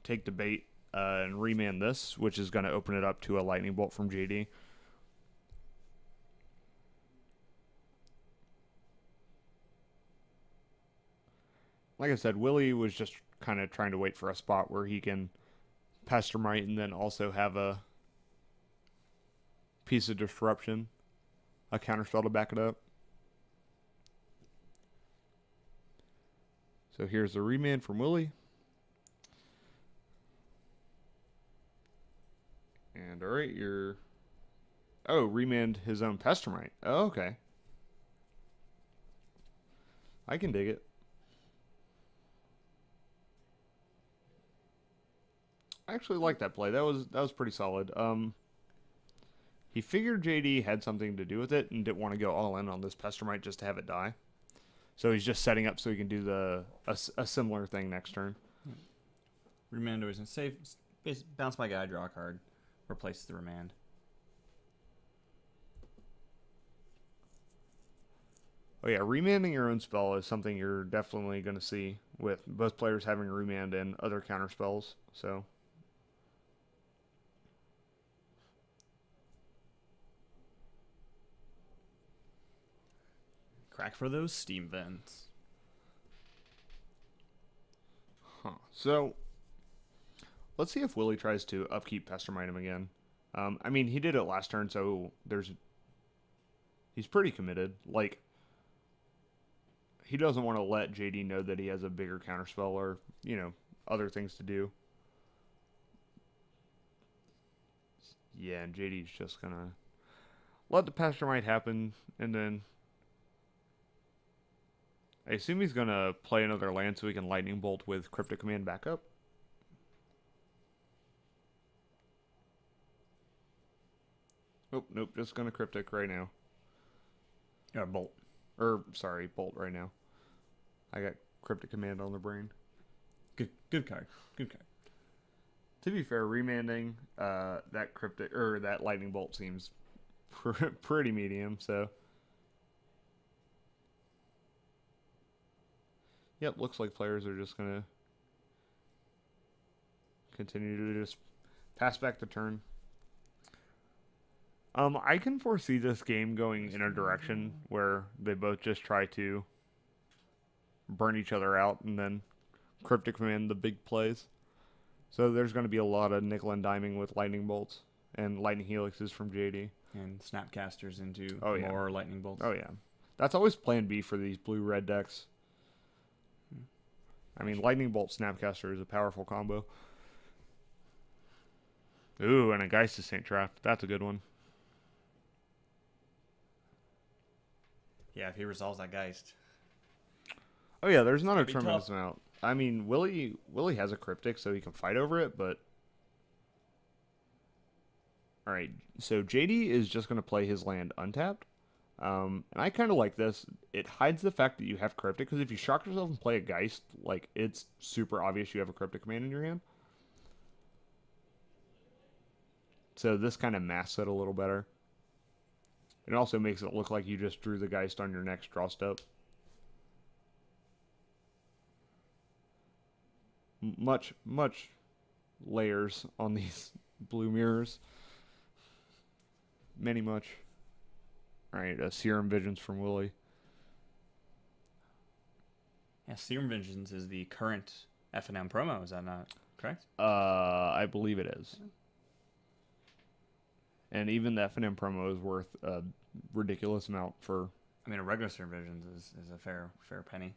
take the bait and remand this, which is going to open it up to a lightning bolt from JD. Like I said, Willie was just kind of trying to wait for a spot where he can Pestermite and then also have a piece of disruption, a counterspell to back it up. So here's the remand from Willie. And alright, you're... Oh, remand his own Pestermite. Oh, okay. I can dig it. I actually like that play. That was pretty solid. He figured JD had something to do with it and didn't want to go all in on this Pestermite just to have it die. So he's just setting up so he can do a similar thing next turn. Remand always save. Bounce my guy, draw a card, replace the remand. Oh yeah, remanding your own spell is something you're definitely going to see with both players having remand and other counter spells. So. Crack for those steam vents. Huh. So, let's see if Willie tries to upkeep Pestermite him again. I mean, he did it last turn, so he's pretty committed. Like, he doesn't want to let JD know that he has a bigger counterspell or, you know, other things to do. Yeah, and JD's just gonna let the Pestermite happen, and then I assume he's going to play another land so he can Lightning Bolt with Cryptic Command backup. Oh, nope, just going to Cryptic right now. Yeah, Bolt. Sorry, Bolt right now. I got Cryptic Command on the brain. Good card. Good card. To be fair, remanding that Cryptic, or that Lightning Bolt seems pretty medium, so... Yep, looks like players are just going to continue to just pass back the turn. I can foresee this game going in a direction where they both just try to burn each other out and then Cryptic Command the big plays. So there's going to be a lot of nickel and diming with Lightning Bolts and Lightning Helixes from JD. And Snapcasters into yeah. more Lightning Bolts. Oh, yeah. That's always plan B for these blue-red decks. I mean, Lightning Bolt Snapcaster is a powerful combo. Ooh, and a Geist of Saint Trap. That's a good one. Yeah, if he resolves that Geist. Oh yeah, there's not a be tremendous tough. amount. I mean, Willie has a Cryptic, so he can fight over it, but... Alright, so JD is just going to play his land untapped. And I kind of like this. It hides the fact that you have Cryptic, because if you shock yourself and play a Geist, like, it's super obvious you have a Cryptic Command in your hand. So this kind of masks it a little better. It also makes it look like you just drew the Geist on your next draw step. Much layers on these blue mirrors. Many much. Alright, Serum Visions from Willie. Yeah, Serum Visions is the current F&M promo, is that not correct? I believe it is. And even the F&M promo is worth a ridiculous amount for... I mean, a regular Serum Visions is a fair penny.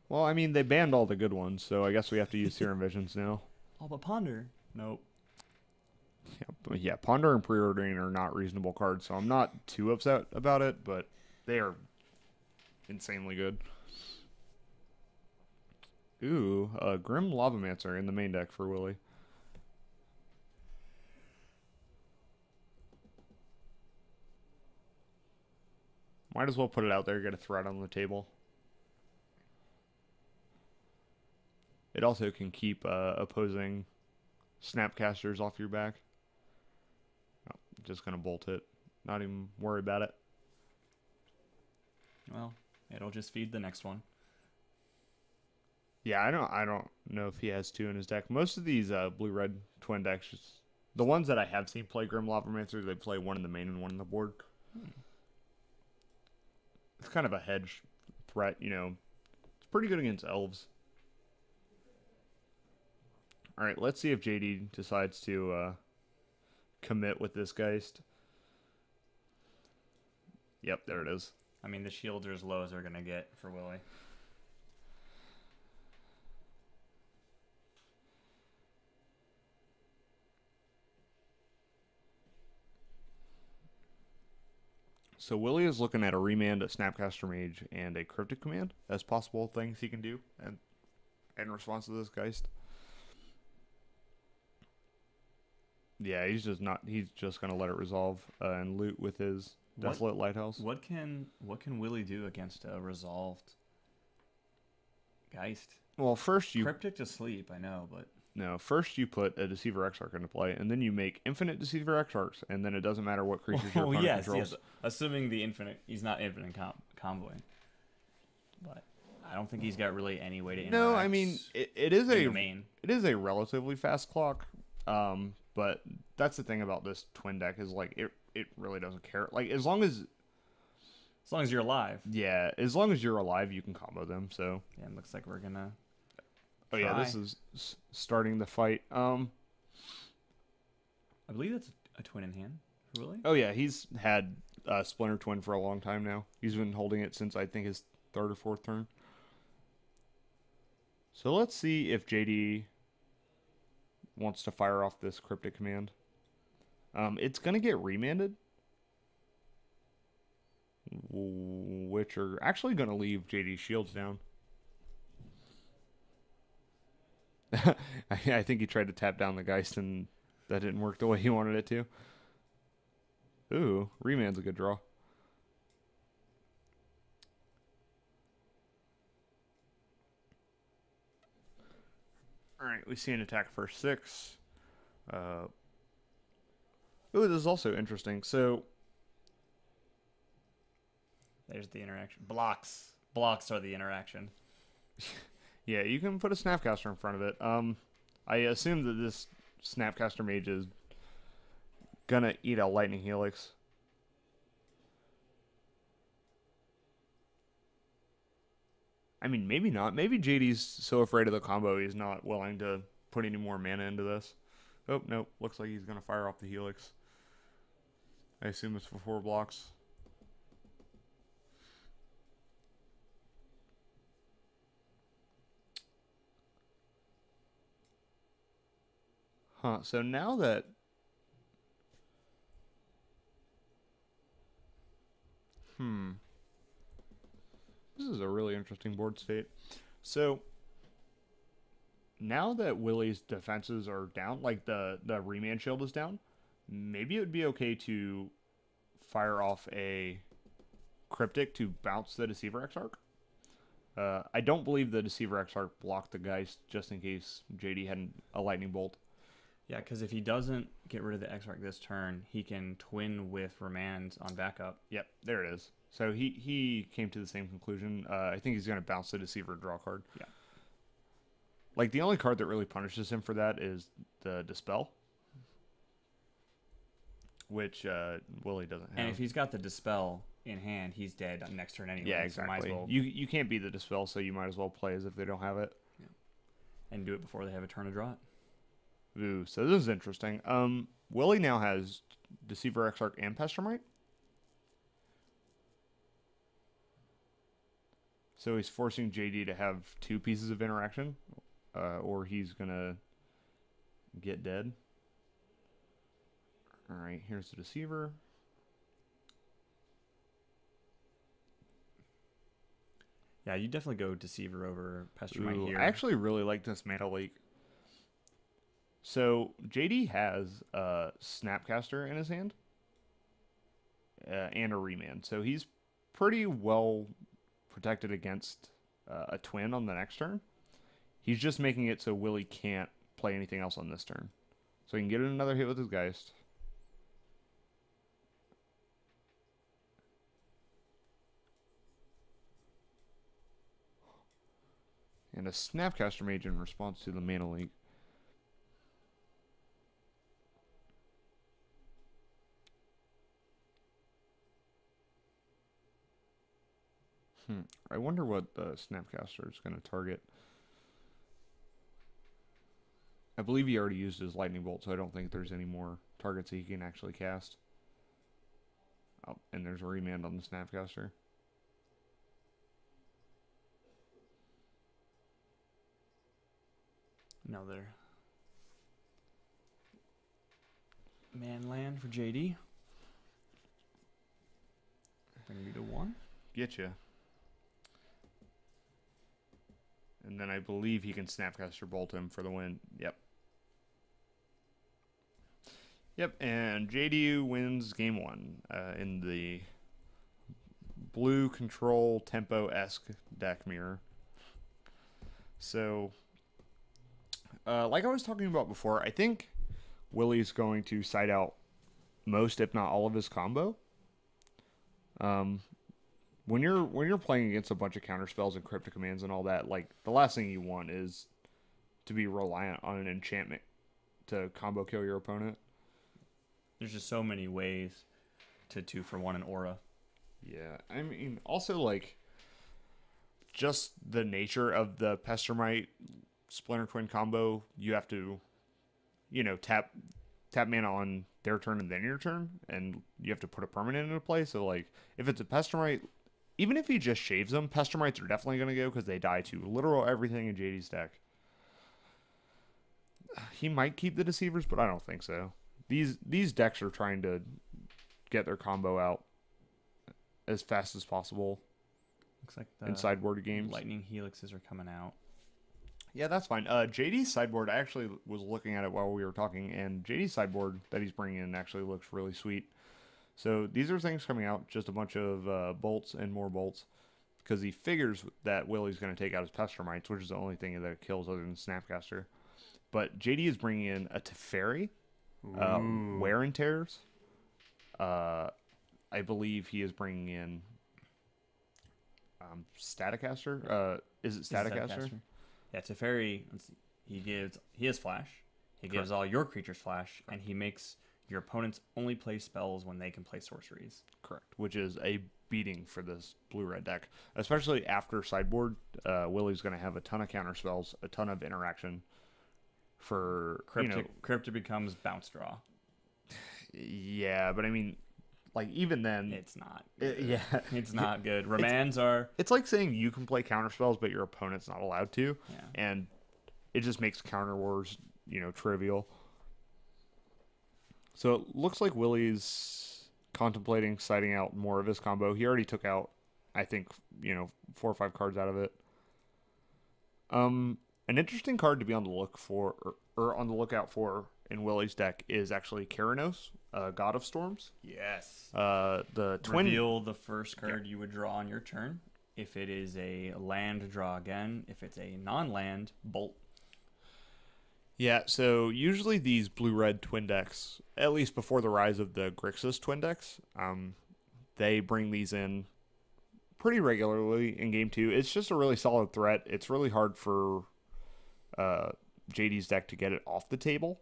Well, I mean, they banned all the good ones, so I guess we have to use Serum Visions now. Oh, but Ponder. Nope. Yeah, Ponder and Preordering are not reasonable cards, so I'm not too upset about it, but they are insanely good. Ooh, Grim Lavamancer in the main deck for Willie. Might as well put it out there, get a threat on the table. It also can keep opposing Snapcasters off your back. Oh, just going to bolt it. Not even worry about it. Well, it'll just feed the next one. Yeah, I don't know if he has two in his deck. Most of these blue-red twin decks, the ones that I have seen play Grim Lavamancer, they play one in the main and one in the board. It's kind of a hedge threat, you know. It's pretty good against elves. All right, let's see if JD decides to commit with this Geist. Yep, there it is. I mean, the shields are as low as they're going to get for Willie. So Willie is looking at a Remand, a Snapcaster Mage, and a Cryptic Command as possible things he can do and in response to this Geist. Yeah, he's just gonna let it resolve and loot with his Desolate Lighthouse. What can Willie do against a resolved Geist? Well, first you Cryptic to sleep, I know, but first you put a Deceiver Exarch into play, and then you make infinite Deceiver Exarchs, and then it doesn't matter what creatures your opponent controls. Yes. Assuming he's not infinite comboing, but I don't think he's got really any way to interact. No, I mean it is a relatively fast clock, but that's the thing about this twin deck is like it really doesn't care. Like as long as you're alive. Yeah, as long as you're alive, you can combo them. So yeah, it looks like we're gonna. Oh yeah, this is starting the fight. I believe that's a twin in hand. Really? Oh yeah, he's had Splinter Twin for a long time now. He's been holding it since I think his third or fourth turn. So let's see if JD wants to fire off this Cryptic Command. It's gonna get remanded, which are actually gonna leave JD's shields down. I think he tried to tap down the Geist and that didn't work the way he wanted it to. Ooh, Remand's a good draw. Alright, we see an attack for 6. Ooh, this is also interesting. So, there's the interaction. Blocks are the interaction. yeah, you can put a Snapcaster in front of it. I assume that this Snapcaster Mage is gonna eat a Lightning Helix. I mean, maybe not. Maybe JD's so afraid of the combo he's not willing to put any more mana into this. Oh, nope. Looks like he's gonna fire off the Helix. I assume it's for 4 blocks. Huh, so now that... This is a really interesting board state. So, now that Willie's defenses are down, like the Remand Shield is down, maybe it would be okay to fire off a Cryptic to bounce the Deceiver Exarch. I don't believe the Deceiver Exarch blocked the Geist just in case JD had a Lightning Bolt. Yeah, because if he doesn't get rid of the Exarch this turn, he can twin with Remand on backup. Yep, there it is. So he came to the same conclusion. I think he's going to bounce the Deceiver and draw a card. Yeah. Like, the only card that really punishes him for that is the Dispel, which Willie doesn't have. And if he's got the Dispel in hand, he's dead next turn anyway. Yeah, exactly. So You can't beat the Dispel, so you might as well play as if they don't have it. Yeah. And do it before they have a turn to draw it. Ooh, so this is interesting. Willie now has Deceiver Exarch and Pestermite. So he's forcing JD to have 2 pieces of interaction, or he's going to get dead. All right, here's the Deceiver. Yeah, you definitely go Deceiver over Pestermite here. I actually really like this Mana Leak. So JD has a Snapcaster in his hand and a Remand. So he's pretty well protected against a twin on the next turn. He's just making it so Willie can't play anything else on this turn. So he can get another hit with his Geist. And a Snapcaster Mage in response to the Mana Leak. I wonder what the Snapcaster is going to target. I believe he already used his Lightning Bolt, so I don't think there's any more targets that he can actually cast. Oh, and there's a remand on the Snapcaster. Another man land for JD. Bring me to 1. Getcha. And then I believe he can Snapcaster Bolt him for the win. Yep. Yep, and JDU wins game 1 in the blue control tempo-esque deck mirror. So, like I was talking about before, I think Willie's going to side out most, if not all, of his combo. When you're playing against a bunch of counter spells and cryptic commands and all that, like the last thing you want is to be reliant on an enchantment to combo kill your opponent. There's just so many ways to 2-for-1 an aura. Yeah, I mean, also like just the nature of the Pestermite Splinter Twin combo. You have to, tap mana on their turn and then your turn, and you have to put a permanent into play. So like, if it's a Pestermite, even if he just shaves them, Pestermites are definitely going to go because they die to literal everything in JD's deck. He might keep the Deceivers, but I don't think so. These decks are trying to get their combo out as fast as possible. Looks like the in sideboard games. Lightning Helixes are coming out. Yeah, that's fine. JD's sideboard, I actually was looking at it while we were talking, and JD's sideboard that he's bringing in actually looks really sweet. So these are things coming out, just a bunch of bolts and more bolts, because he figures that Willie's going to take out his Pestermites, which is the only thing that it kills other than Snapcaster. But JD is bringing in a Teferi, Wear and Tears. I believe he is bringing in Staticaster. Is it Staticaster? Yeah, Teferi. He has flash. He gives all your creatures flash, and he makes your opponents only play spells when they can play sorceries. Correct, which is a beating for this blue-red deck, especially after sideboard. Willie's going to have a ton of counter spells, a ton of interaction. For Cryptic becomes bounce draw. Yeah, but I mean, like even then, it's not. It's not good. Remands are. It's like saying you can play counter spells, but your opponent's not allowed to. Yeah. And it just makes counter wars, trivial. So it looks like Willie's contemplating siding out more of his combo. He already took out, I think, 4 or 5 cards out of it. An interesting card to be on the look for, or on the lookout for in Willie's deck is actually Keranos, God of Storms. Yes. The twin. Reveal the first card you would draw on your turn. If it is a land, draw again. If it's a non-land, bolt. Yeah, so usually these blue-red twin decks, at least before the rise of the Grixis twin decks, they bring these in pretty regularly in Game 2. It's just a really solid threat. It's really hard for JD's deck to get it off the table.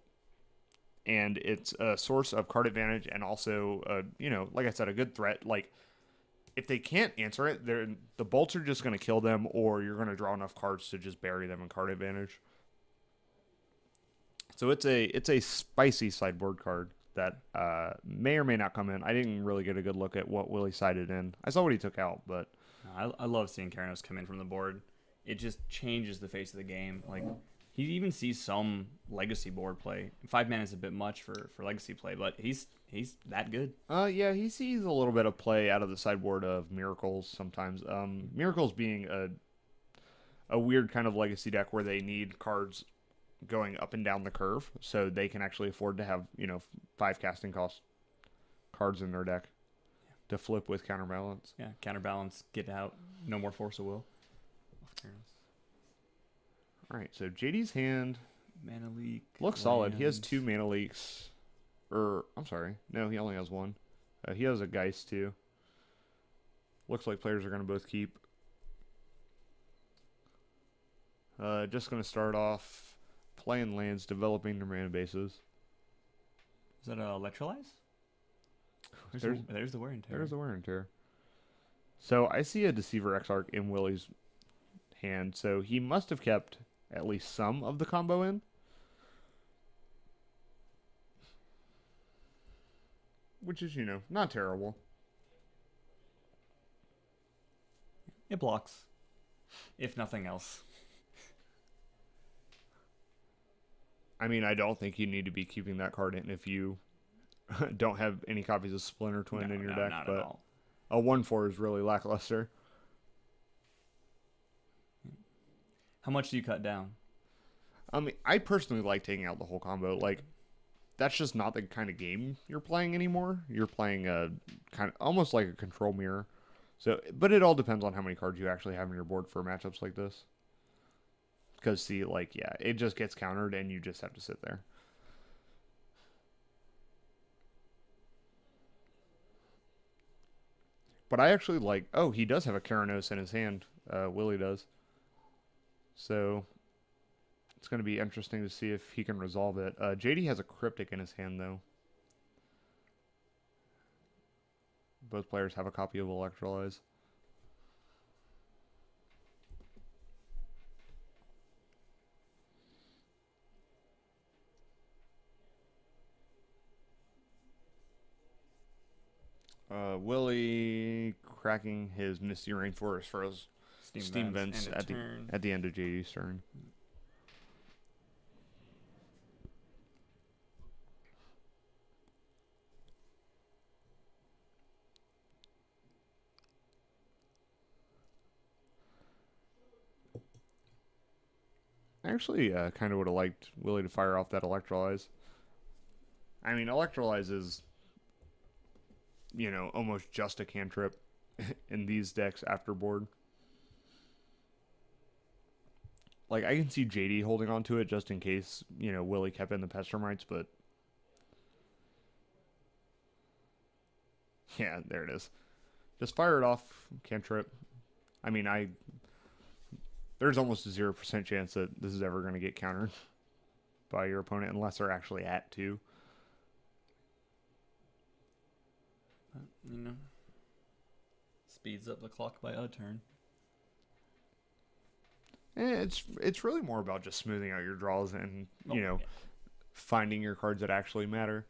And it's a source of card advantage and also, like I said, a good threat. Like, if they can't answer it, the bolts are just going to kill them, or you're going to draw enough cards to just bury them in card advantage. So it's a spicy sideboard card that may or may not come in. I didn't really get a good look at what Willie sided in. I saw what he took out, but I love seeing Keranos come in from the board. It just changes the face of the game. Like, he even sees some legacy board play. 5 mana is a bit much for legacy play, but he's that good. Yeah, he sees a little bit of play out of the sideboard of Miracles sometimes. Miracles being a weird kind of legacy deck where they need cards going up and down the curve, so they can actually afford to have 5 casting cost cards in their deck to flip with counterbalance. Yeah, counterbalance, get out, no more force of will. All right, so JD's hand Mana leak looks solid. He has 2 mana leaks, I'm sorry, no, he only has 1. He has a Geist too. Looks like players are going to both keep. Just going to start off playing lands, developing their mana bases. Is that electrolyze? There's the wear and tear. There's the wear and tear. So I see a Deceiver Exarch in Willie's hand, so he must have kept at least some of the combo in. Which is, not terrible. It blocks, if nothing else. I mean, I don't think you need to be keeping that card in if you don't have any copies of Splinter Twin in your deck, not but at all. a 1/4 is really lackluster. How much do you cut down? I mean, I personally like taking out the whole combo. Like, that's just not the kind of game you're playing anymore. You're playing a kind of almost like a control mirror. So, but it all depends on how many cards you actually have on your board for matchups like this. Because, see, like, yeah, it just gets countered and you just have to sit there. But I actually like, oh, he does have a Keranos in his hand. Willie does. So, it's going to be interesting to see if he can resolve it. JD has a Cryptic in his hand, though. Both players have a copy of Electrolyze. Willie cracking his Misty Rainforest for his Steam Vents at the end of JD's turn. I actually kind of would have liked Willie to fire off that Electrolyze. I mean, Electrolyze is, almost just a cantrip in these decks after board. Like, I can see JD holding on to it just in case, Willie kept in the Pestermites, but... Yeah, there it is. Just fire it off, cantrip. I mean, there's almost a 0% chance that this is ever going to get countered by your opponent unless they're actually at 2. Speeds up the clock by a turn. It's really more about just smoothing out your draws and, finding your cards that actually matter.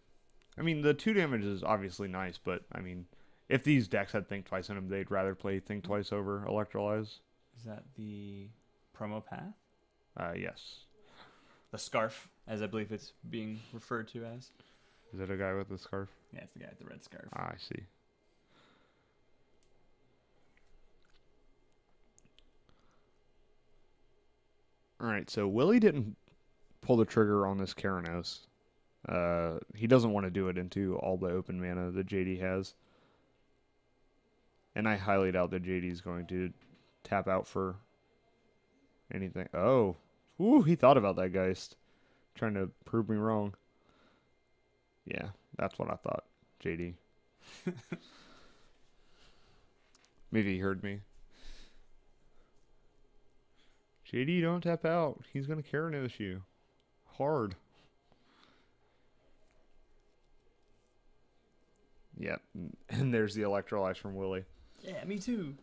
I mean, the 2 damage is obviously nice, but, I mean, if these decks had Think Twice in them, they'd rather play Think Twice over Electrolyze. Is that the promo path? Yes. The scarf, as I believe it's being referred to as. Is it a guy with a scarf? Yeah, it's the guy with the red scarf. Ah, I see. Alright, so Willie didn't pull the trigger on this Keranos. He doesn't want to do it into all the open mana that JD has. And I highly doubt that JD is going to tap out for anything. Oh. Ooh, he thought about that Geist. Trying to prove me wrong. Yeah, that's what I thought, JD. Maybe he heard me. JD, don't tap out. He's going to Keranos you. Hard. Yep. And there's the Electrolyze from Willie. Yeah, me too.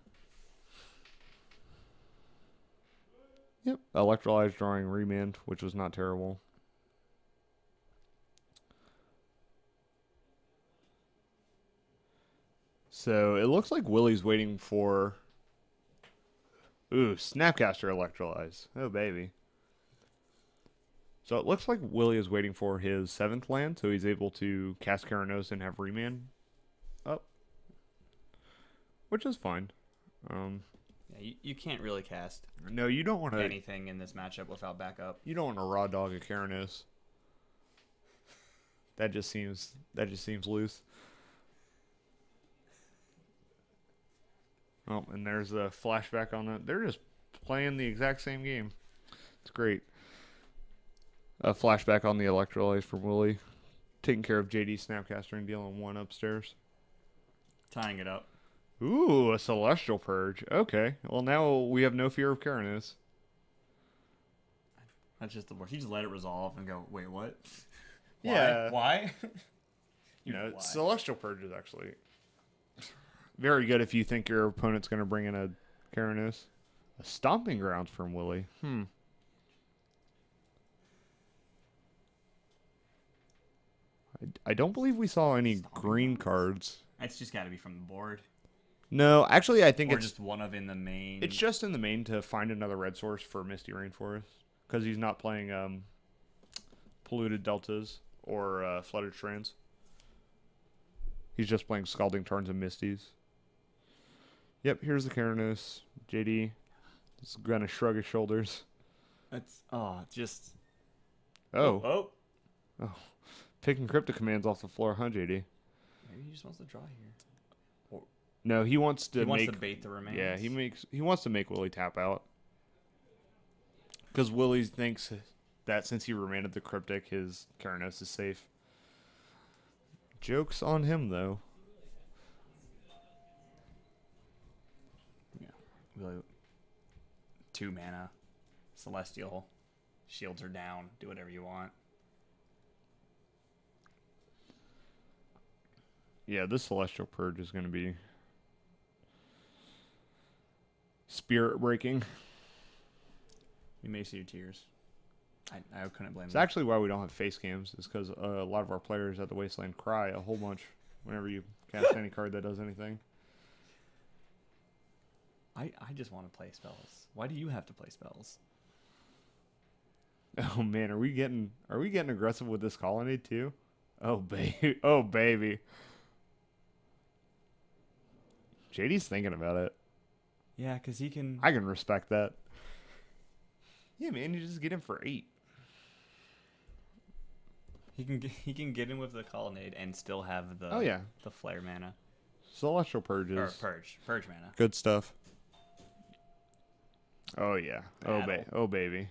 Yep. Electrolyze drawing Remand, which was not terrible. So it looks like Willie's waiting for... Ooh, Snapcaster Electrolyze. Oh, baby. So it looks like Willie is waiting for his 7th land, so he's able to cast Keranos and have Remand up. Which is fine. Yeah, you can't really cast No, you don't want to... anything in this matchup without backup. You don't want to raw dog a Keranos. That just seems loose. Oh, and there's a flashback on that. They're just playing the exact same game. It's great. A flashback on the Electrolyze from Willie. Taking care of JD Snapcaster and dealing 1 upstairs. Tying it up. Ooh, a Celestial Purge. Okay. Well, now we have no fear of Keranos. That's just the worst. You just let it resolve and go, wait, what? Why? Yeah. Why? Why? Celestial Purge is actually very good if you think your opponent's going to bring in a Keranos. A Stomping Grounds from Willie. I don't believe we saw any green cards. It's just got to be from the board. No, actually, I think Or it's just one of in the main. it's just in the main to find another red source for Misty Rainforest because he's not playing Polluted Deltas or Flooded Strands. He's just playing Scalding Tarns and Misties. Yep, here's the Keranos. JD is gonna shrug his shoulders. That's just. Oh. Picking crypto commands off the floor, huh, JD? Maybe he just wants to draw here. No, he wants to He wants to bait the remains. Yeah, he wants to make Willie tap out. Because Willie thinks that since he remanded the Cryptic, his Keranos is safe. Joke's on him, though. Yeah. Really. 2 mana. Celestial. Shields are down. Do whatever you want. Yeah, this Celestial Purge is going to be spirit breaking. You may see your tears. I couldn't blame It's them. actually why we don't have face cams, is because a lot of our players at the Wasteland cry a whole bunch whenever you cast any card that does anything. I just want to play spells. Why do you have to play spells? Oh man, are we getting aggressive with this colonnade too? Oh baby, oh baby. JD's thinking about it. Yeah, because he can. I can respect that. Yeah, man, you just get him for 8. He can get in with the colonnade and still have the the flare mana Celestial Purges. or purge mana. Good stuff. Oh yeah. Battle. Oh baby.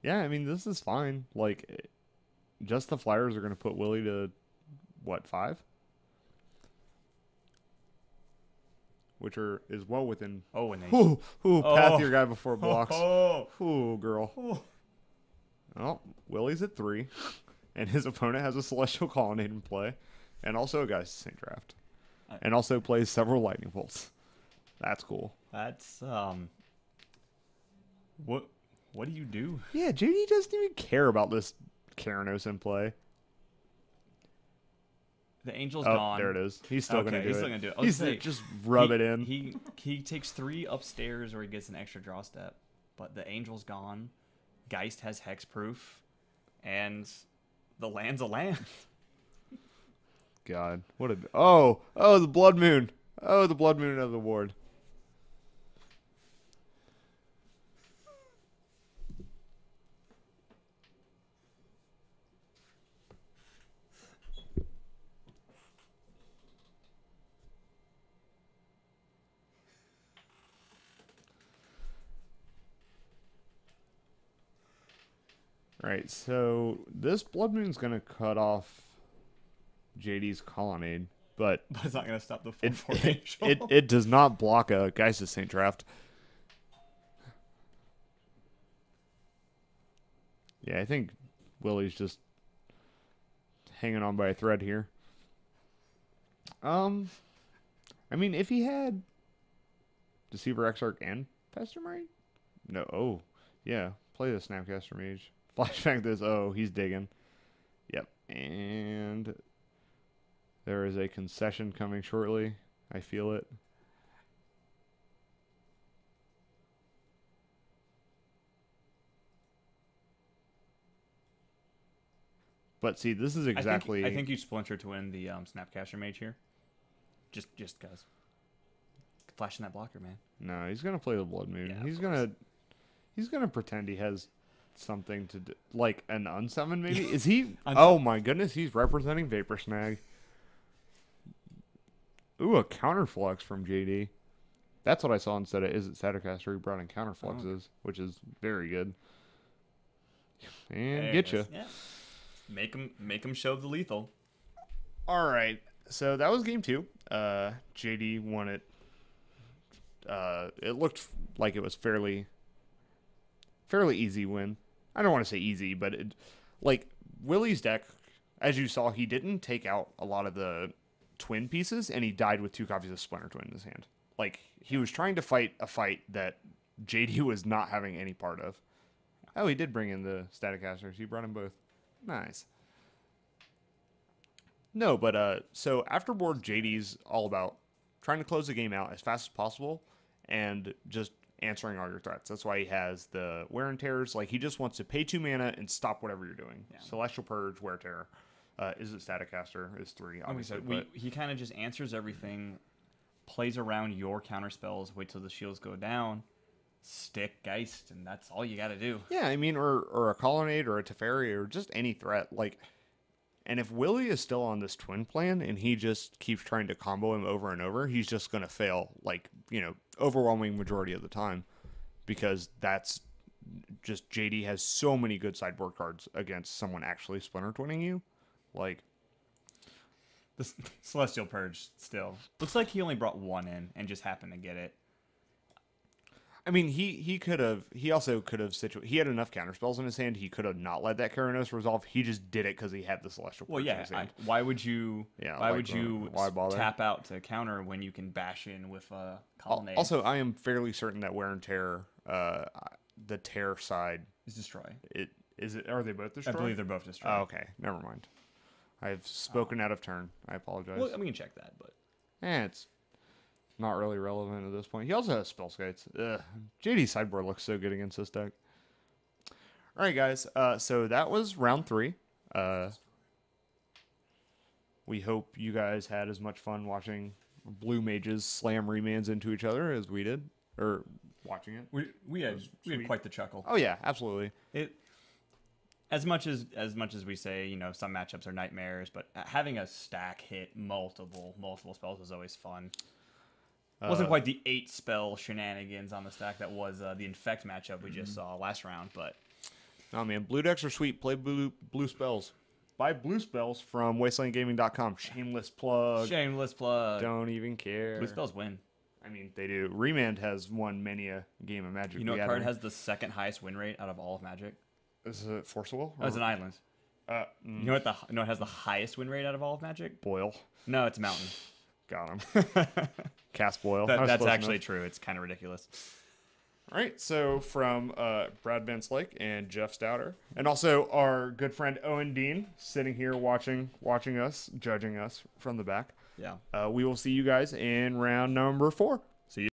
Yeah, I mean this is fine. Like, just the Flyers are going to put Willie to what, 5? Which is well within. Oh, and they. Path your guy before it blocks. Oh. Girl. Oh. Well, Willie's at 3, and his opponent has a Celestial Colonnade in play, and also a Geist Saint Draft, and also plays several Lightning Bolts. That's cool. That's What do you do? Yeah, JD doesn't even care about this Keranos in play. The Angel's Oh, gone. there it is. He's still gonna do he's it. still gonna do it. He's just rub it in. He takes 3 upstairs where he gets an extra draw step, but the Angel's gone. Geist has hexproof, and the land's a land. God, what a the Blood Moon. Oh, the Blood Moon of the ward. Right, so this Blood Moon's going to cut off JD's Colonnade, but But it's not gonna stop the 4/4 Angel. it does not block a Geist Saint Draft. Yeah, I think Willie's just hanging on by a thread here. I mean, if he had Deceiver Exarch and Pestermite? No, yeah, play the Snapcaster Mage. Flashback this, he's digging. Yep, and there is a concession coming shortly. I feel it. But see, this is exactly. I think you splinter to win the Snapcaster Mage here. Just cause. Flashing that blocker, man. No, he's gonna play the Blood Moon. Yeah, He's gonna pretend he has something to do, like an unsummon maybe. Is he? Oh my goodness, he's representing Vapor Snag. Ooh, a Counterflux from JD. That's what I saw instead of Is It Stratocaster. He brought in Counterfluxes, which is very good. And get you. Yeah. Make him show the lethal. All right, so that was game 2. JD won it it looked like it was fairly easy win. I don't want to say easy, but like Willie's deck, as you saw, he didn't take out a lot of the twin pieces, and he died with 2 copies of Splinter Twin in his hand. Like, he was trying to fight a fight that JD was not having any part of. Oh, he did bring in the Static Casters. He brought in both. Nice. No, but so afterboard, JD's all about trying to close the game out as fast as possible and just answering all your threats. That's why he has the Wear and Tears. Like, he just wants to pay 2 mana and stop whatever you're doing. Yeah. Celestial Purge, Wear Tear. Is it Static Caster? Is 3, obviously. He kind of just answers everything, plays around your counter spells, wait till the shields go down, stick Geist, and that's all you got to do. Yeah, I mean, or a Colonnade or a Teferi or just any threat. Like, and if Willie is still on this twin plan and he just keeps trying to combo him over and over, he's just going to fail, like, overwhelming majority of the time, because that's just JD has so many good sideboard cards against someone actually Splinter Twinning you. Like, the Celestial Purge still looks like he only brought 1 in and just happened to get it. I mean, he also could have he had enough counterspells in his hand. He could have not let that Keranos resolve. He just did it because he had the Celestial Purge in his hand. Why would you? Yeah, why would you bother? Tap out to counter when you can bash in with a Colonnade? Also, I am fairly certain that Wear and Tear, the Tear side is destroy. Are they both destroyed? I believe they're both destroyed. Oh, okay, never mind. I've spoken out of turn. I apologize. Well, we can check that, but it's not really relevant at this point. He also has Spell Skates. JD's sideboard looks so good against this deck. All right, guys. So that was round 3. We hope you guys had as much fun watching blue mages slam remans into each other as we did, or watching it. We had quite the chuckle. Oh yeah, absolutely. As much as we say, some matchups are nightmares, but having a stack hit multiple spells is always fun. It wasn't quite the 8 spell shenanigans on the stack that was the Infect matchup we just saw last round, but oh man, blue decks are sweet. Play blue spells. Buy blue spells from wastelandgaming.com. Shameless plug. Don't even care. Blue spells win. I mean, they do. Remand has won many a game of Magic. You know what card has the 2nd highest win rate out of all of Magic? Is it Force of Will? Oh, it's an island. You know what has the highest win rate out of all of Magic? Boil. No, it's Mountain. Got him. Cast Boil. That's actually true. It's kind of ridiculous. All right, so from Brad Van Slyke and Jeff Stouter, and also our good friend Owen Dean sitting here watching us, judging us from the back. Yeah. We will see you guys in round number 4. See you.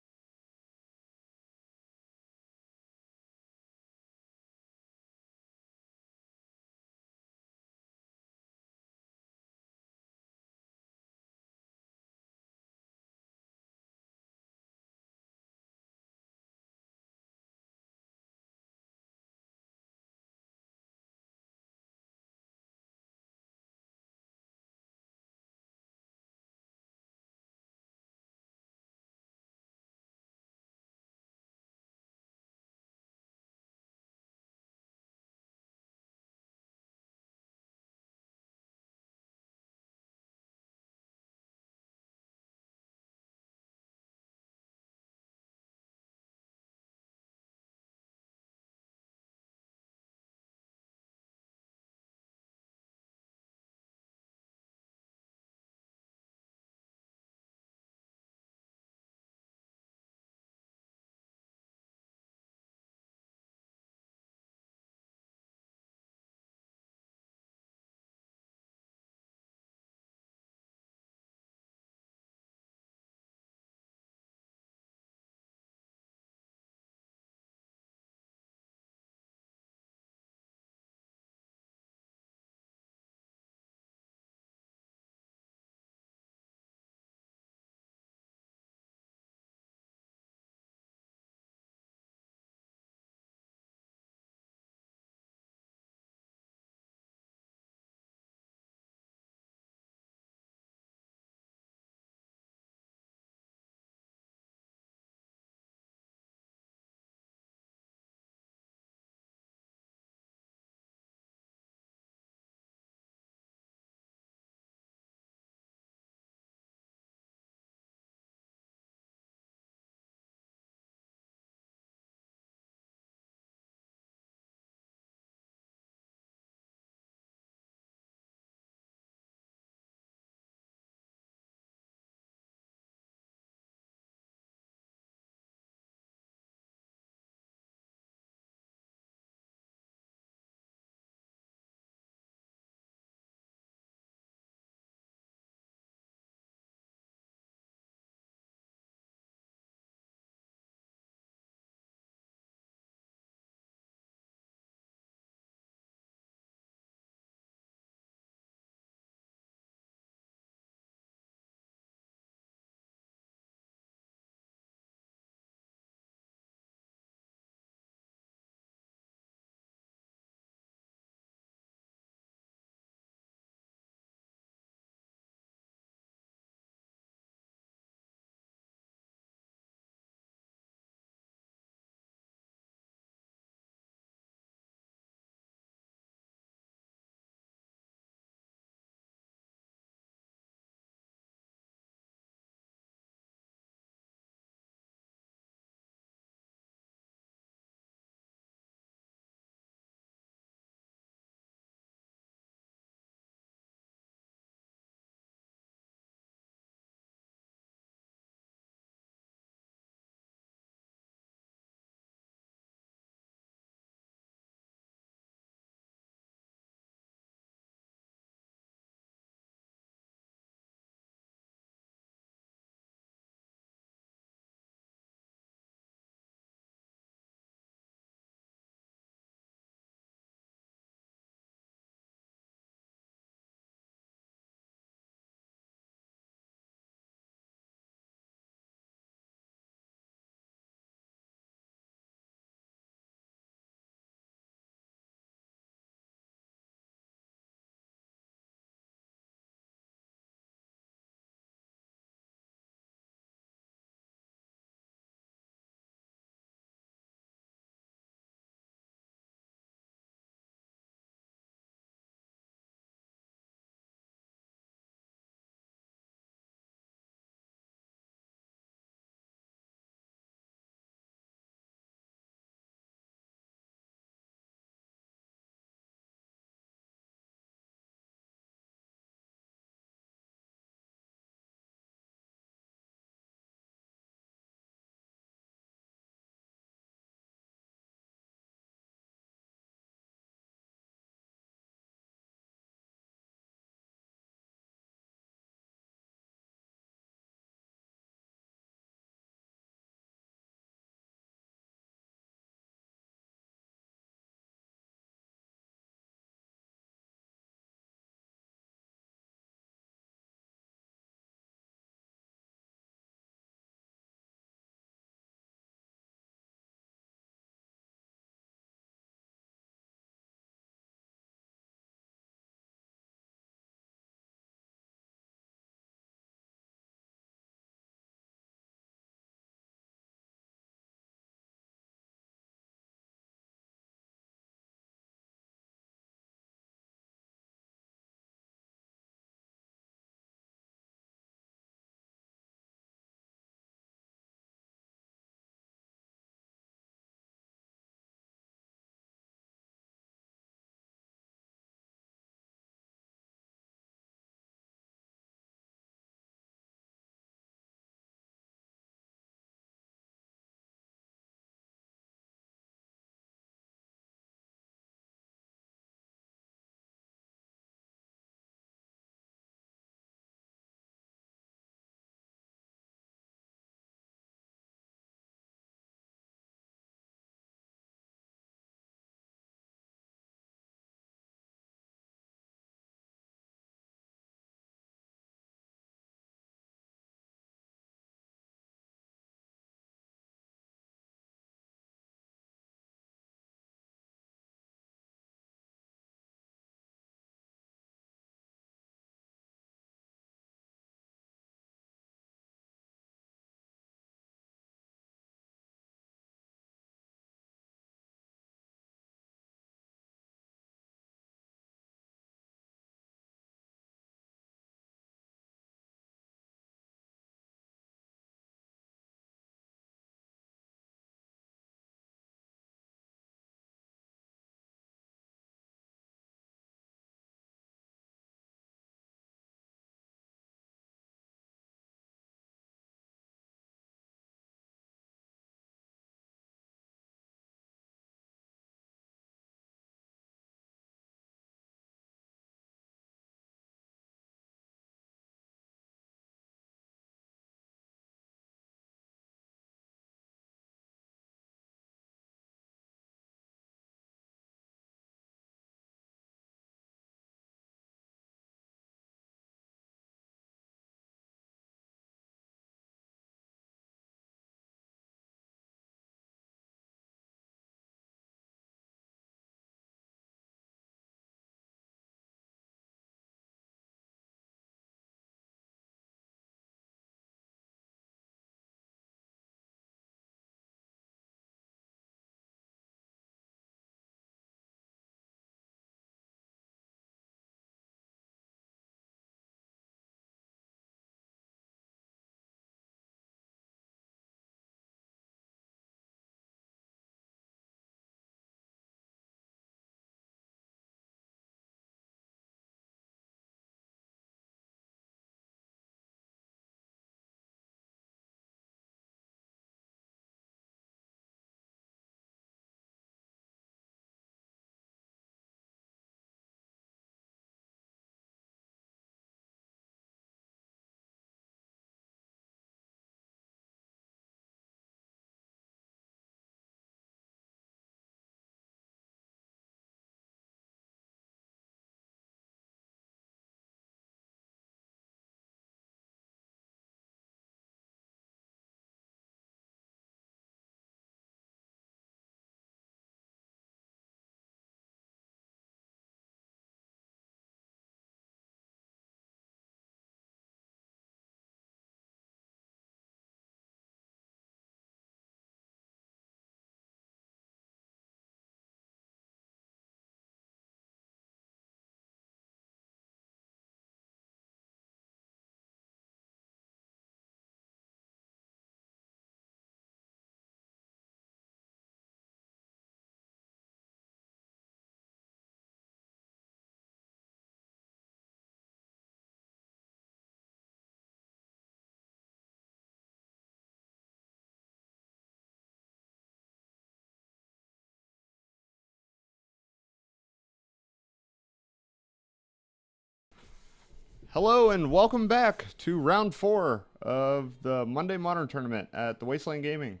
Hello and welcome back to round 4 of the Monday Modern Tournament at the Wasteland Gaming.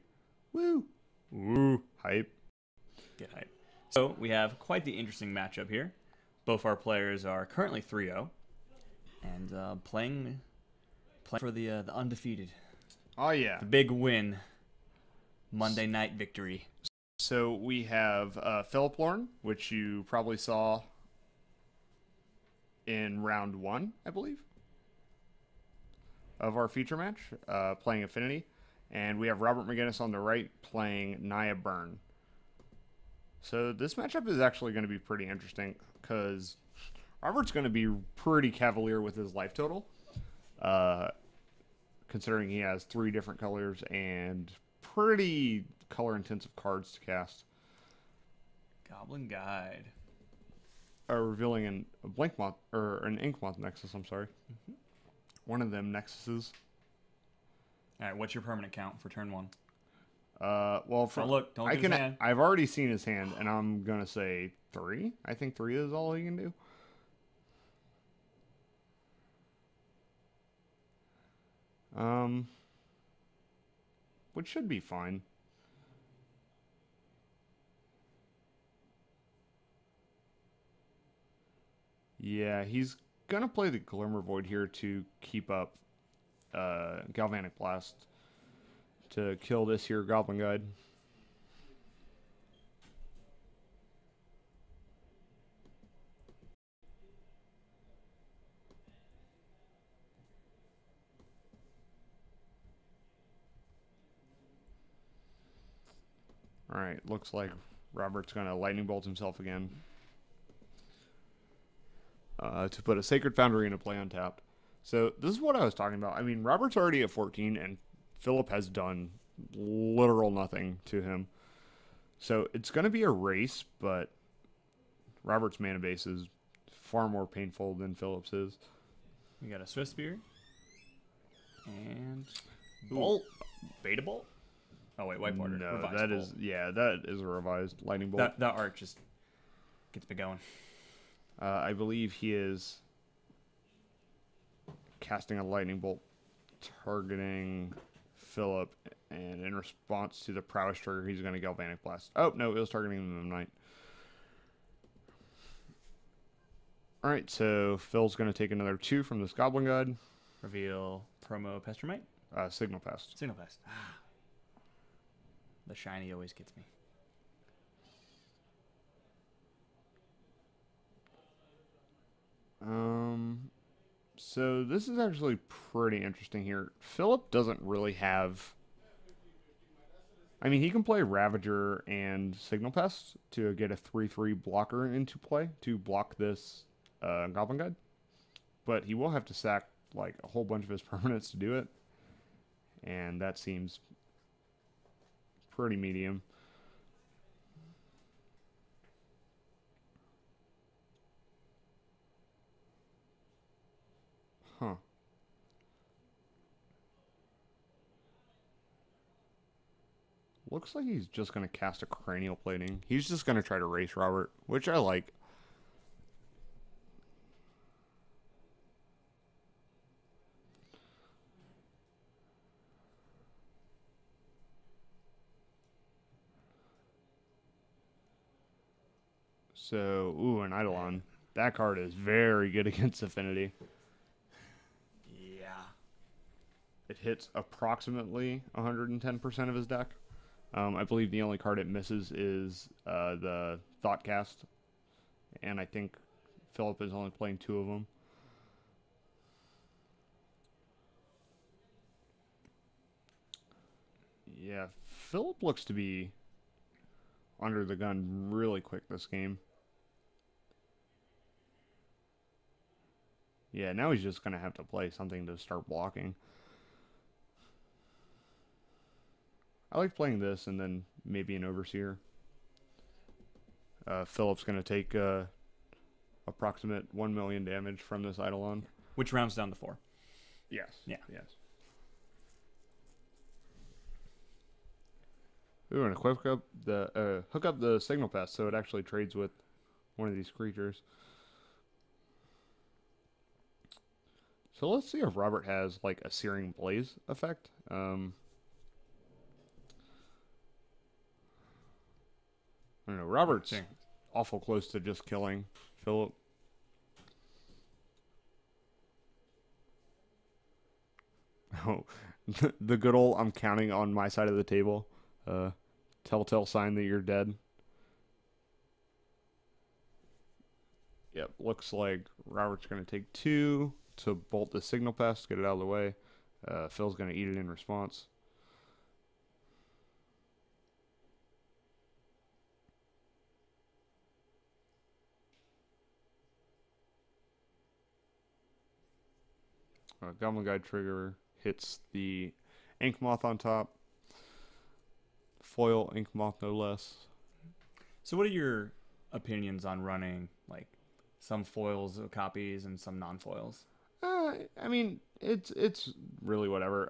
Woo! Woo. Hype. Get hype. So we have quite the interesting matchup here. Both our players are currently 3-0 and playing for the undefeated. Oh yeah. The big win. Monday night victory. So we have Philip Lorne, which you probably saw in round 1, I believe, of our feature match, playing Affinity. And we have Robert McGinnis on the right playing Nia Byrne. So this matchup is actually going to be pretty interesting because Robert's going to be pretty cavalier with his life total, considering he has 3 different colors and pretty color-intensive cards to cast. Goblin Guide. Revealing a blank moth or an ink moth nexus. I'm sorry, one of them nexuses. All right, what's your permanent count for turn 1? Well, Don't look at his hand. I've already seen his hand, and I'm gonna say 3. I think 3 is all he can do. Which should be fine. Yeah, he's gonna play the Glimmer Void here to keep up Galvanic Blast to kill this here Goblin Guide. Alright, looks like Robert's gonna Lightning Bolt himself again. To put a Sacred Foundry into play untapped. So this is what I was talking about. I mean, Robert's already at 14, and Philip has done literal nothing to him. So it's going to be a race, but Robert's mana base is far more painful than Philip's is. We got a Swift Spear. And Bolt. Beta Bolt? Oh, wait, White Border. No, Revised that Bolt. is, yeah, that is a revised Lightning Bolt. That art just gets me going. I believe he is casting a Lightning Bolt targeting Philip, and in response to the Prowess trigger, he's going to Galvanic Blast. Oh, no, it was targeting the Knight. Alright, so Phil's going to take another 2 from this Goblin Guide. Reveal promo Pestermite. Signal Pest. Signal Pest. The shiny always gets me. So this is actually pretty interesting here. Philip doesn't really have... I mean, he can play Ravager and Signal Pest to get a 3/3 blocker into play to block this Goblin Guide. But he will have to sack like a whole bunch of his permanents to do it. And that seems pretty medium. Huh. Looks like he's just going to cast a Cranial Plating. He's just going to try to race Robert, which I like. So, ooh, an Eidolon. That card is very good against Affinity. Yeah. It hits approximately 110% of his deck. I believe the only card it misses is the Thoughtcast. And I think Philip is only playing 2 of them. Yeah, Philip looks to be under the gun really quick this game. Yeah, now he's just going to have to play something to start blocking. I like playing this and then maybe an Overseer. Philip's going to take approximate 1 million damage from this Eidolon. Which rounds down to 4. Yes. Yeah. Yes. Ooh, and hook up the Signal Pest so it actually trades with one of these creatures. So let's see if Robert has like a Searing Blaze effect. I don't know. Robert's See. awful close to just killing Philip. Oh, the good old I'm counting on my side of the table. Telltale sign that you're dead. Yep, looks like Robert's going to take 2 to bolt the signal pest, get it out of the way. Phil's going to eat it in response. Goblin Guide trigger hits the Ink Moth on top. Foil Ink Moth, no less. So, what are your opinions on running like some foils of copies and some non-foils? I mean, it's really whatever.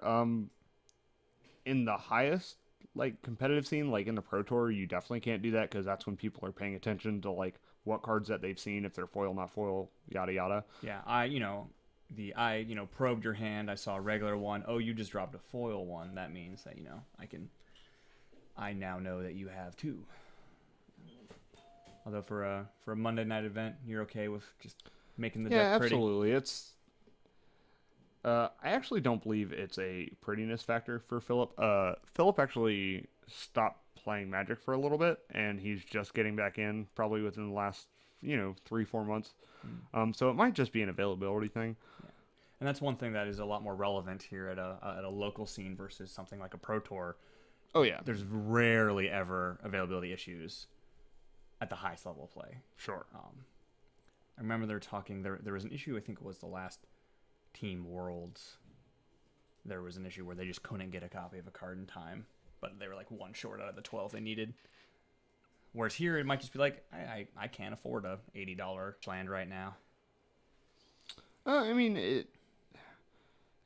In the highest like competitive scene, like in the Pro Tour, you definitely can't do that because that's when people are paying attention to like what cards that they've seen, if they're foil, not foil, yada yada. Yeah, I probed your hand. I saw a regular one. Oh, you just dropped a foil one. That means that I now know that you have 2. Although for a Monday night event, you're okay with just making the deck pretty. Yeah, absolutely. It's I actually don't believe it's a prettiness factor for Philip. Philip actually stopped playing Magic for a little bit, and he's just getting back in probably within the last 3-4 months. So it might just be an availability thing. Yeah. And that's one thing that is a lot more relevant here at a local scene versus something like a Pro Tour. Oh yeah, There's rarely ever availability issues at the highest level of play. sure. I remember they were talking. There was an issue. I think it was the last Team Worlds. There was an issue where they just couldn't get a copy of a card in time, but they were like 1 short out of the 12 they needed. Whereas here, it might just be like, I can't afford a $80 land right now. I mean,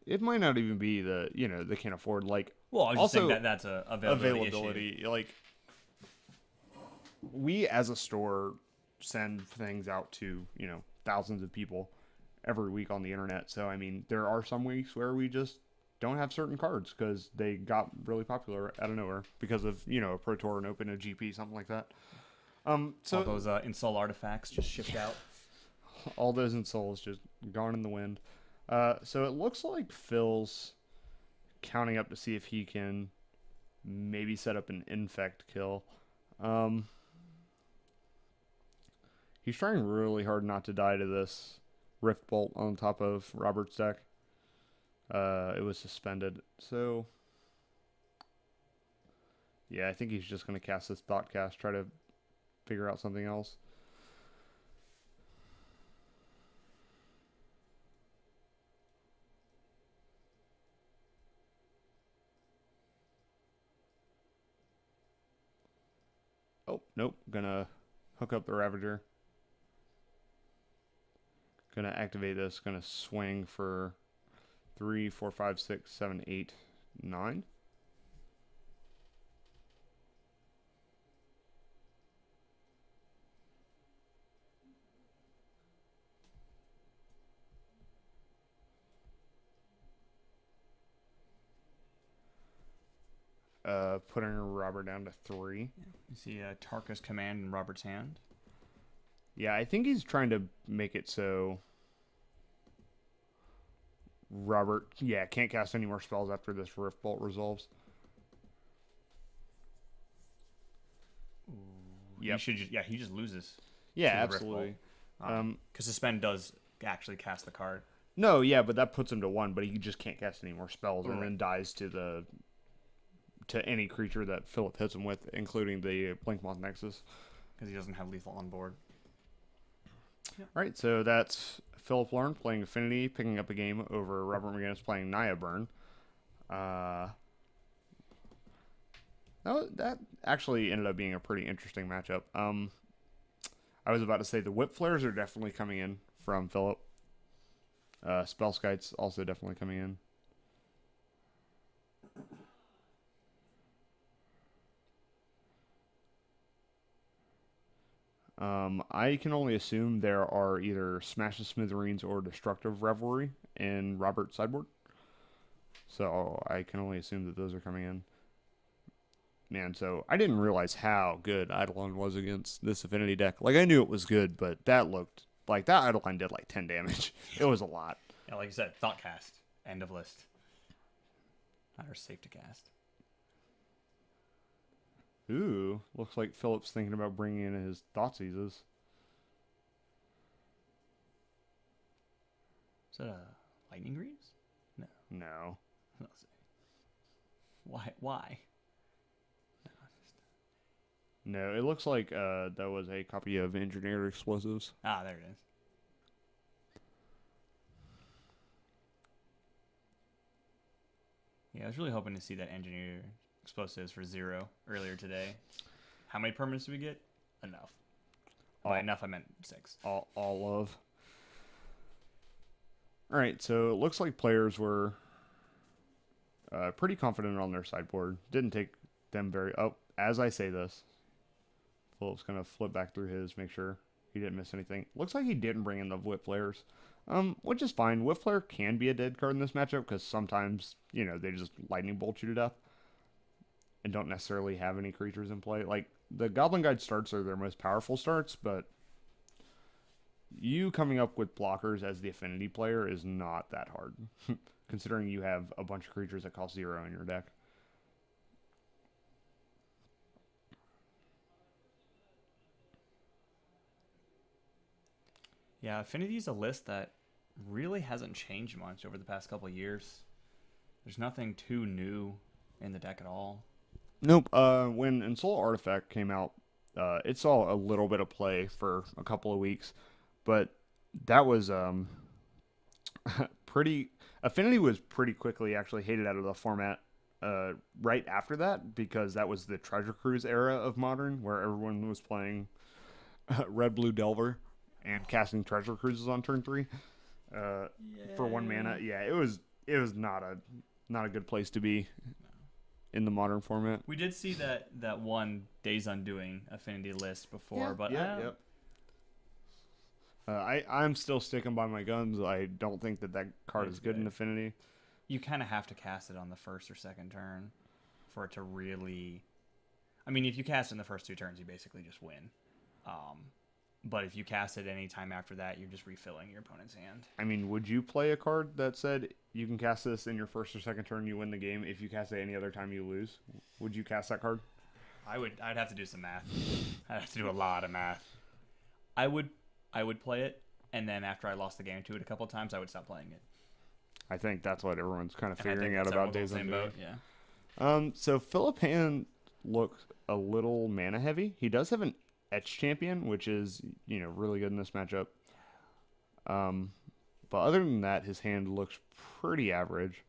it might not even be they can't afford like. Well, I was just also saying that's a availability issue. Like we as a store send things out to thousands of people every week on the internet. So I mean, there are some weeks where we just don't have certain cards because they got really popular out of nowhere because of a Pro Tour, an Open, a GP, something like that. So All those install artifacts just shipped out. all those installs just gone in the wind. So it looks like Phil's counting up to see if he can maybe set up an infect kill. He's trying really hard not to die to this Rift Bolt on top of Robert's deck. It was suspended. So, yeah, I think he's just going to cast this Thoughtcast, try to figure out something else. Oh, nope. Gonna hook up the Ravager. Gonna activate this. Gonna swing for 3, 4, 5, 6, 7, 8, 9. Putting Robert down to 3. You see Tarka's command in Robert's hand. Yeah, I think he's trying to make it so Robert, can't cast any more spells after this Rift Bolt resolves. Yep. He just loses. Yeah, to the absolutely. Rift Bolt. Because Suspend does actually cast the card. No, yeah, but that puts him to 1, but he just can't cast any more spells and Right. then dies to any creature that Philip hits him with, including the Blinkmoth Nexus. Because he doesn't have lethal on board. All right, so that's Philip Learn playing Affinity, picking up a game over Robert McGinnis playing Naya Burn. That actually ended up being a pretty interesting matchup. I was about to say the Whip Flares are definitely coming in from Philip. Spellskite's also definitely coming in. I can only assume there are either Smash the Smithereens or Destructive Revelry in Robert's sideboard. So I can only assume that those are coming in. Man, so I didn't realize how good Eidolon was against this Affinity deck. Like, I knew it was good, but that looked like that Eidolon did like 10 damage. It was a lot. Yeah, like you said, thought cast. End of list. Not our safe to cast. Ooh, looks like Philip's thinking about bringing in his Thoughtseizes. Is that a lightning greaves? No. No. Why? Why? No, it looks like that was a copy of Engineered Explosives. Ah, there it is. Yeah, I was really hoping to see that Engineered Explosives for 0 earlier today. How many permanents do we get? Enough. By enough, I meant 6. All of. All right, so it looks like players were pretty confident on their sideboard. Didn't take them very... Oh, as I say this, Philip's going to flip back through his, make sure he didn't miss anything. Looks like he didn't bring in the Whip Flares, which is fine. Whip Flare can be a dead card in this matchup because sometimes, you know, they just lightning bolt you to death and don't necessarily have any creatures in play. Like, the Goblin Guide starts are their most powerful starts, but you coming up with blockers as the Affinity player is not that hard, considering you have a bunch of creatures that cost 0 in your deck. Yeah, Affinity is a list that really hasn't changed much over the past couple of years. There's nothing too new in the deck at all. Nope. When Ensoul Artifact came out, it saw a little bit of play for a couple of weeks, but that was pretty... Affinity was pretty quickly actually hated out of the format right after that, because that was the Treasure Cruise era of Modern, where everyone was playing Red Blue Delver and casting Treasure Cruises on turn 3 for 1 mana. Yeah, it was not a good place to be in the Modern format. We did see that one Days Undoing Affinity list before, Yeah, but yep. I'm still sticking by my guns. I don't think that card is good in Affinity. You kind of have to cast it on the first or second turn for it to really... I mean, if you cast it in the first 2 turns, you basically just win. But if you cast it any time after that, you're just refilling your opponent's hand. I mean, would you play a card that said you can cast this in your first or second turn, you win the game? If you cast it any other time, you lose. Would you cast that card? I'd have to do some math. I'd have to do a lot of math. I would play it, and then after I lost the game to it a couple of times, I would stop playing it. I think that's what everyone's kind of figuring out about Days Undoing. Yeah. So Philip Hand looks a little mana heavy. He does have an Etch Champion, which is, you know, really good in this matchup. But other than that, his hand looks pretty average.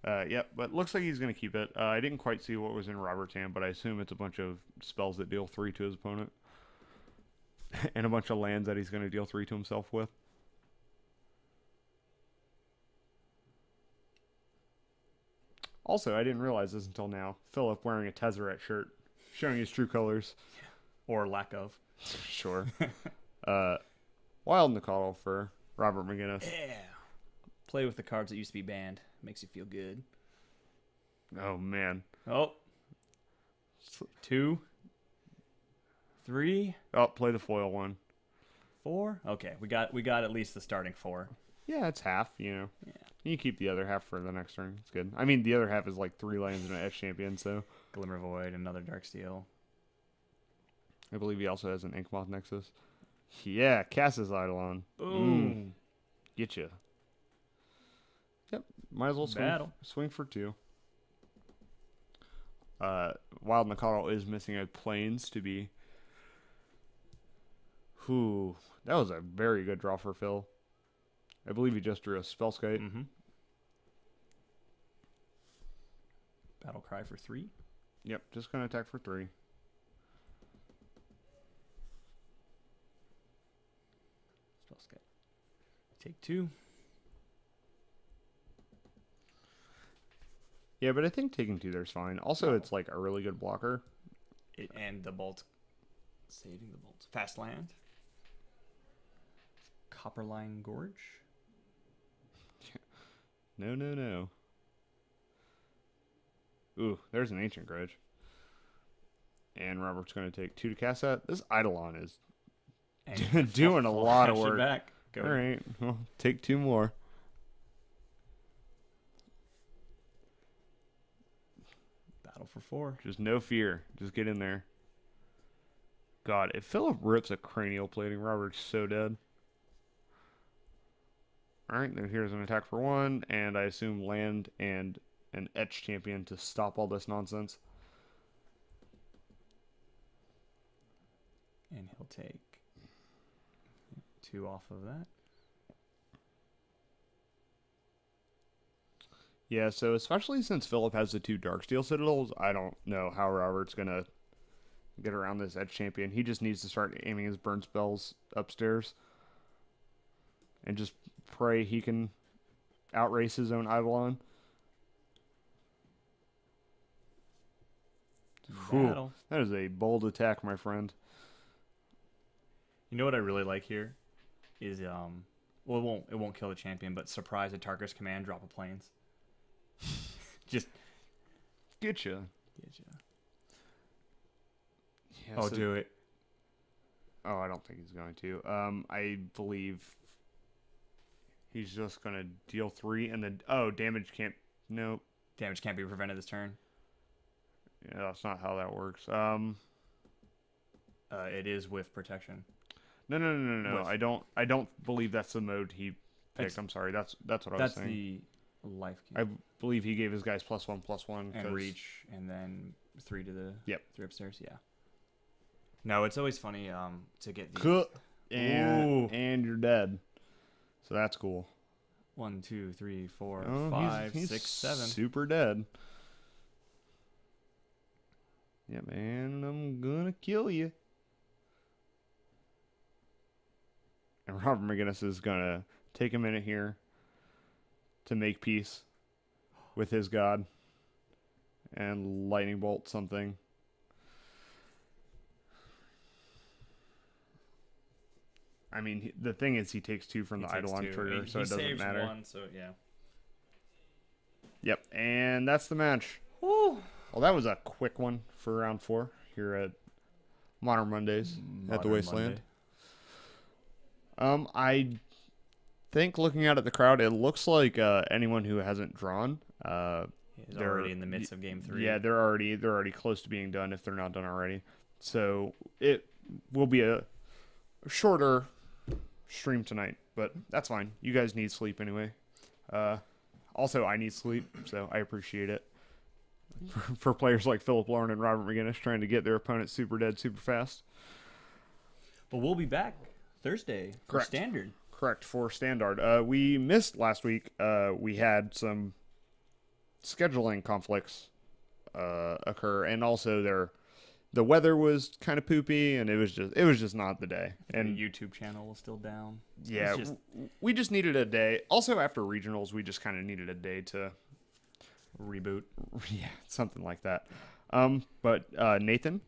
Yep, but looks like he's going to keep it. I didn't quite see what was in Robert's hand, but I assume it's a bunch of spells that deal 3 to his opponent. And a bunch of lands that he's going to deal 3 to himself with. Also, I didn't realize this until now. Philip wearing a Tezzeret shirt, showing his true colors. Or lack of. Sure. Wild Nicottle for Robert McGinnis. Yeah. Play with the cards that used to be banned. Makes you feel good. Oh, man. Oh. 2. 3. Oh, play the foil one. 4. Okay, we got at least the starting 4. Yeah, it's half, you know. Yeah. You keep the other half for the next turn. It's good. I mean, the other half is like 3 lands and an Etch Champion, so... Glimmer Void, another Darksteel. I believe he also has an Inkmoth Nexus. Yeah, Cass's Eidolon. Boom. Get you. Yep, might as well swing for 2. Wild Nicottle is missing a Plains to be... Whew, that was a very good draw for Phil. I believe he just drew a Spellskite. Mm-hmm. Battle Cry for 3. Yep, just going to attack for 3. Spellskite. Take 2. Yeah, but I think taking 2 there's fine. Also, it's like a really good blocker. And the bolt Saving the bolts. Fastland. Copperline Gorge. No, no, no. Ooh, there's an Ancient Grudge. And Robert's going to take 2 to cast that. This Eidolon is doing a lot of work. Back. Go. All right, well, take 2 more. Battle for 4. Just no fear. Just get in there. God, if Philip rips a cranial plating, Robert's so dead. All right, then here's an attack for 1, and I assume land and an Etch Champion to stop all this nonsense. And he'll take 2 off of that. Yeah, so especially since Philip has the 2 Darksteel Citadels, I don't know how Robert's going to get around this Etch Champion. He just needs to start aiming his burn spells upstairs. And just pray he can outrace his own Eidolon. Whew, that is a bold attack, my friend. You know what I really like here is well, it won't kill the champion, but surprise at Tarkar's command, drop a plains. Just Getcha. Yeah, oh, do it. Oh, I don't think he's going to. I believe he's just going to deal 3 and then... Oh, damage can't... Nope. Damage can't be prevented this turn. Yeah, that's not how that works. It is with protection. No. I don't believe that's the mode he picked. I'm sorry. That's what I was saying. That's the life key. I believe he gave his guys +1/+1 and reach, and then 3 to the 3 upstairs. Yeah. No, it's always funny to get the and you're dead. So that's cool. 1, 2, 3, 4, Oh, 5, he's 6, 7. Super dead. Yeah, man, I'm gonna kill you. And Robert McGinnis is gonna take a minute here to make peace with his god and lightning bolt something. I mean, the thing is, he takes 2 from the Eidolon trigger, so it doesn't matter. He saves 1, so yeah. Yep, and that's the match. Woo. Well, that was a quick one for round 4 here at Modern Mondays at the Wasteland. I think looking out at the crowd, it looks like anyone who hasn't drawn is already in the midst of game 3. Yeah, they're already close to being done if they're not done already. So it will be a shorter stream tonight, but that's fine. You guys need sleep anyway. Also, I need sleep, so I appreciate it. For players like Philip Lauren and Robert McGinnis trying to get their opponents super dead super fast. But we'll be back Thursday for Correct. Standard. Correct, for Standard. We missed last week. We had some scheduling conflicts occur, and also the weather was kind of poopy, and it was just not the day. And the YouTube channel was still down. Yeah, we just needed a day. Also, after regionals, we just kind of needed a day to reboot. Yeah, something like that. But Nathan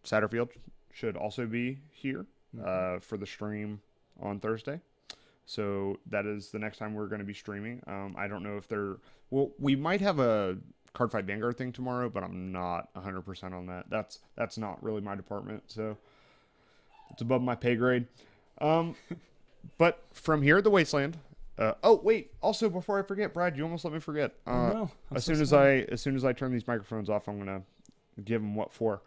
Satterfield should also be here for the stream on Thursday. So that is the next time we're going to be streaming. I don't know if we might have a Cardfight Vanguard thing tomorrow, but I'm not 100% on that. That's not really my department, so it's above my pay grade. But from here at the Wasteland. Oh wait! Also, before I forget, Brad, you almost let me forget. No, as soon as I turn these microphones off, I'm gonna give them what for.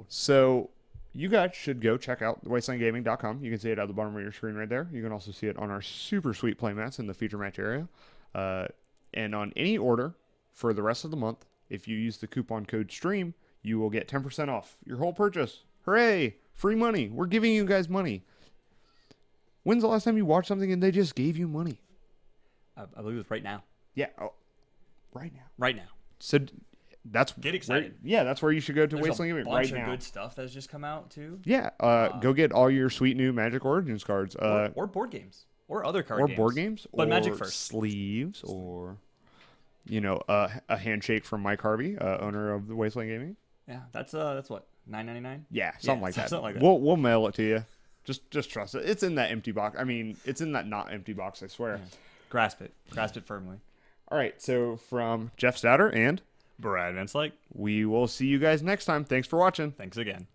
So you guys should go check out wastelandgaming.com. You can see it at the bottom of your screen right there. You can also see it on our super sweet playmats in the feature match area. And on any order for the rest of the month, if you use the coupon code STREAM, you will get 10% off your whole purchase. Hooray! Free money. We're giving you guys money. When's the last time you watched something and they just gave you money? I believe it's right now. Yeah. Oh, right now. Right now. So that's get excited. That's where you should go to Wasteland Gaming right now. There's a bunch of good stuff that's just come out too. Yeah. Go get all your sweet new Magic Origins cards. Or board games. Or other card games. Or board games. But or Magic first. Sleeves. Or, a handshake from Mike Harvey, owner of the Wasteland Gaming. Yeah. That's what? $9.99. Yeah, something Yeah, like that. something like that. We'll mail it to you. Just trust it. It's in that empty box. I mean, it's in that not empty box, I swear. Yeah. Grasp it firmly. All right, so from Jeff Stouter and Brad Vince, like, we will see you guys next time. Thanks for watching. thanks again.